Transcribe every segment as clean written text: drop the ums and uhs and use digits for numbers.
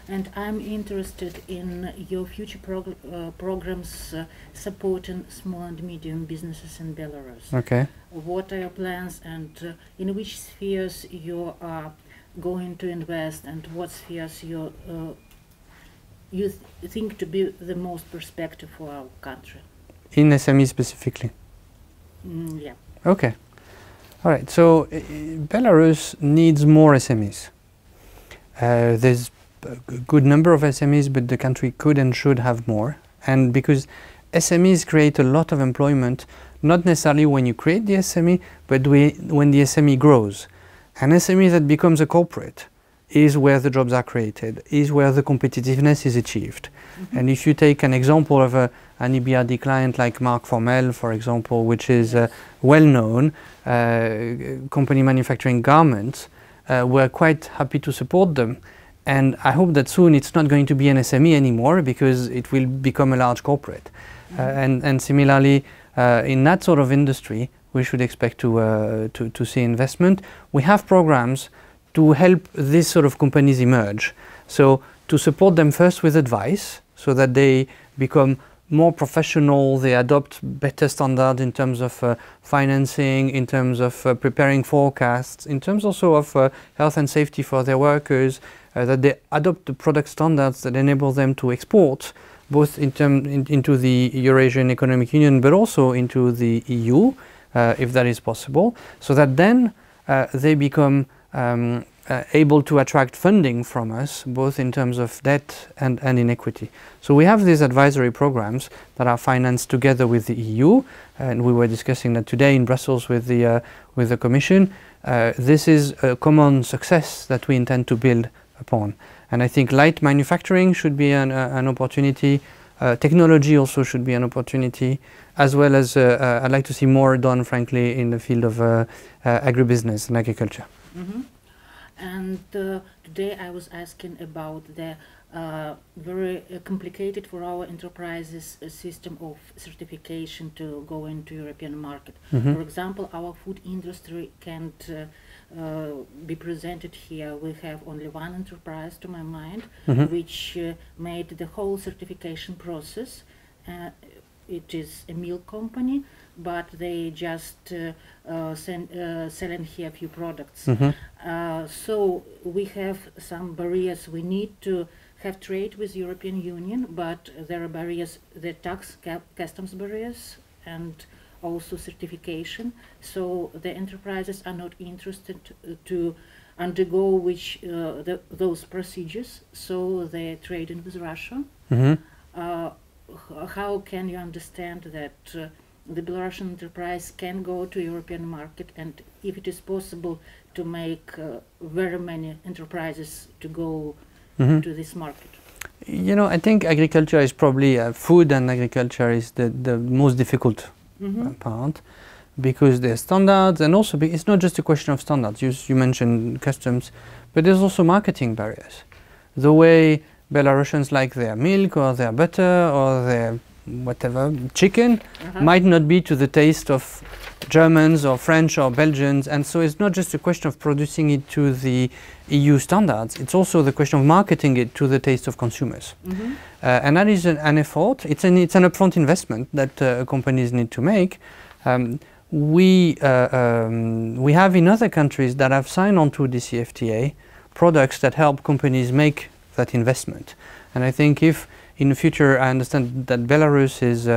And I'm interested in your future programs supporting small and medium businesses in Belarus. Okay. What are your plans, and in which spheres you are going to invest, and what spheres you think to be the most perspective for our country? In SME specifically? Yeah. Okay. All right. So Belarus needs more SMEs. There's a good number of SMEs, but the country could and should have more. And because SMEs create a lot of employment, not necessarily when you create the SME, but when the SME grows. An SME that becomes a corporate is where the jobs are created, is where the competitiveness is achieved. Mm-hmm. And if you take an example of an EBRD client like Mark Formel, for example, which is a well-known company manufacturing garments, we're quite happy to support them. And I hope that soon it's not going to be an SME anymore, because it will become a large corporate. Mm-hmm. And similarly, in that sort of industry, we should expect to see investment. We have programs to help these sort of companies emerge. So to support them first with advice, so that they become more professional, they adopt better standards in terms of financing, in terms of preparing forecasts, in terms also of health and safety for their workers, that they adopt the product standards that enable them to export, both into the Eurasian Economic Union, but also into the EU, if that is possible, so that then they become able to attract funding from us, both in terms of debt and in equity. So we have these advisory programs that are financed together with the EU, and we were discussing that today in Brussels with the Commission. This is a common success that we intend to build upon. And I think light manufacturing should be an opportunity. Technology also should be an opportunity, as well as I'd like to see more done, frankly, in the field of agribusiness and agriculture. Mm-hmm. And today I was asking about the very complicated for our enterprises system of certification to go into European market. Mm-hmm. For example, our food industry can't be presented here. We have only one enterprise, to my mind, mm-hmm. which made the whole certification process. It is a milk company, but they just selling here a few products. Mm-hmm. So we have some barriers. We need to have trade with European Union, but there are barriers, the tax customs barriers, and also certification. So the enterprises are not interested to undergo those procedures, so they're trading with Russia. Mm-hmm. How can you understand that the Belarusian enterprise can go to European market, and if it is possible to make very many enterprises to go mm-hmm. to this market? You know, I think agriculture is probably, food and agriculture is the most difficult mm-hmm. part, because there's standards, and also it's not just a question of standards. You mentioned customs, but there's also marketing barriers. The way Belarusians like their milk or their butter or their whatever chicken uh-huh. might not be to the taste of Germans or French or Belgians, and so it's not just a question of producing it to the EU standards, it's also the question of marketing it to the taste of consumers. Mm-hmm. And that is an effort. It's an upfront investment that companies need to make. We have in other countries that have signed on to the CFTA products that help companies make that investment. And I think if in the future, I understand that Belarus is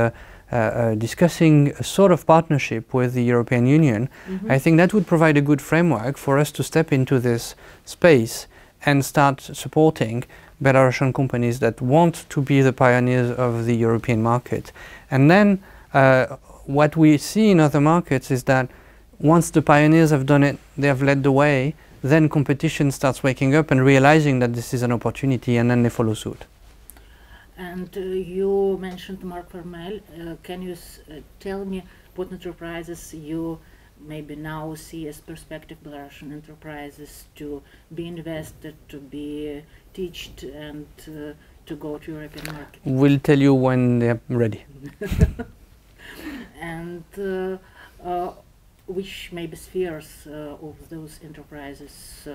discussing a sort of partnership with the European Union, mm-hmm. I think that would provide a good framework for us to step into this space and start supporting Belarusian companies that want to be the pioneers of the European market. And then what we see in other markets is that once the pioneers have done it, they have led the way, then competition starts waking up and realizing that this is an opportunity, and then they follow suit. And you mentioned Mark Formel. Can you tell me what enterprises you maybe now see as prospective Belarusian enterprises to be invested, to be taught, and to go to European market? We'll tell you when they're ready. And which maybe spheres of those enterprises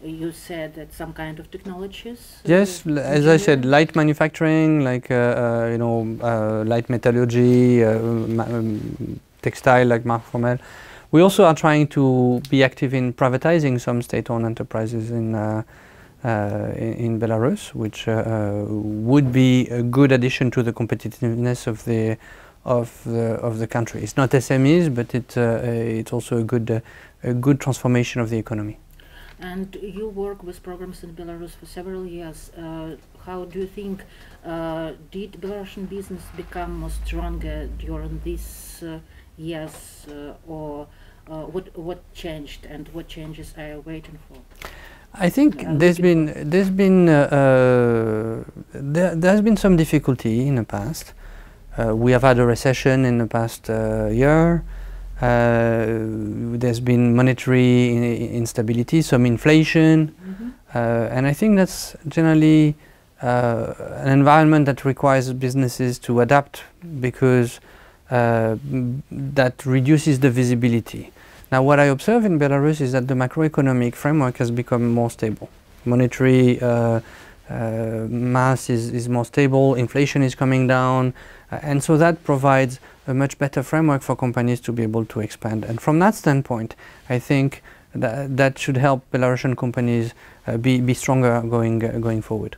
you said that some kind of technologies? Yes, as I said, light manufacturing, like light metallurgy, textile, like Marc Formel. We also are trying to be active in privatizing some state-owned enterprises in Belarus, which would be a good addition to the competitiveness of the country. It's not SMEs, but it's also a good transformation of the economy. And you work with programs in Belarus for several years. How do you think did Belarusian business become more stronger during these years, or what changed and what changes are you waiting for? I think there's been some difficulty in the past. We have had a recession in the past year. There's been monetary instability, some inflation, and I think that's generally an environment that requires businesses to adapt, because that reduces the visibility. Now, what I observe in Belarus is that the macroeconomic framework has become more stable. Monetary mass is more stable, inflation is coming down, and so that provides a much better framework for companies to be able to expand. And from that standpoint, I think that should help Belarusian companies be stronger going forward.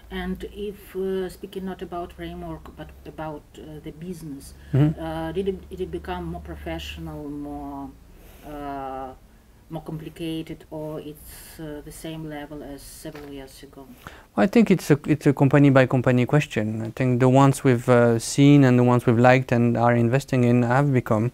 And if speaking not about framework but about the business, did it become more professional, more complicated, or it's the same level as several years ago? I think it's a company by company question. I think the ones we've seen and the ones we've liked and are investing in have become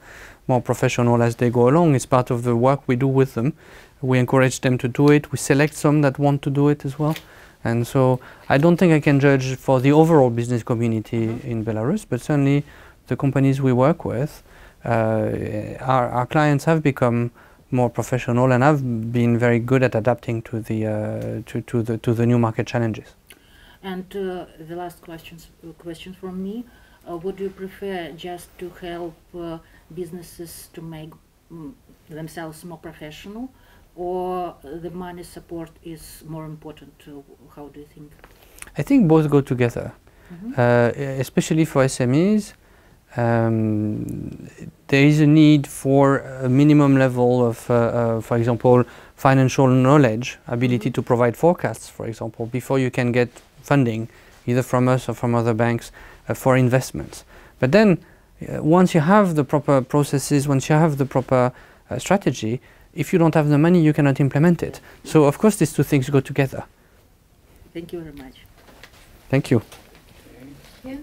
more professional as they go along. It's part of the work we do with them. We encourage them to do it. We select some that want to do it as well. And so I don't think I can judge for the overall business community in Belarus, but certainly the companies we work with, our clients have become more professional and have been very good at adapting to the new market challenges. And the last question from me: would you prefer just to help businesses to make themselves more professional, or the money support is more important? How do you think? I think both go together, especially for SMEs. There is a need for a minimum level of, for example, financial knowledge, ability to provide forecasts, for example, before you can get funding, either from us or from other banks, for investments. But then, once you have the proper processes, once you have the proper strategy, if you don't have the money, you cannot implement it. So, of course, these two things go together. Thank you very much. Thank you. Yeah.